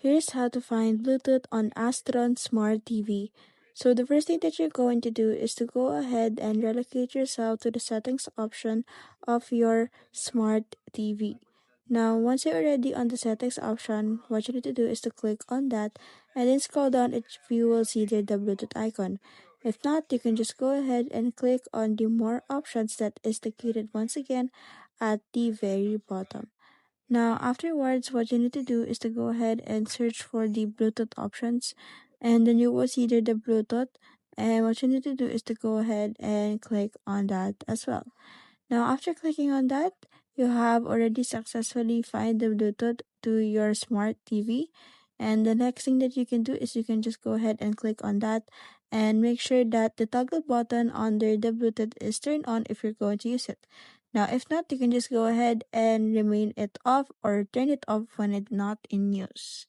Here's how to find Bluetooth on Astron Smart TV. So the first thing that you're going to do is to go ahead and relocate yourself to the settings option of your smart TV. Now, once you're already on the settings option, what you need to do is to click on that and then scroll down if you will see there the Bluetooth icon. If not, you can just go ahead and click on the more options that is located once again at the very bottom. Now, afterwards, what you need to do is to go ahead and search for the Bluetooth options, and then you will see there the Bluetooth. And what you need to do is to go ahead and click on that as well. Now, after clicking on that, you have already successfully find the Bluetooth to your smart TV. And the next thing that you can do is you can just go ahead and click on that and make sure that the toggle button under the Bluetooth is turned on if you're going to use it. Now, if not, you can just go ahead and remain it off or turn it off when it's not in use.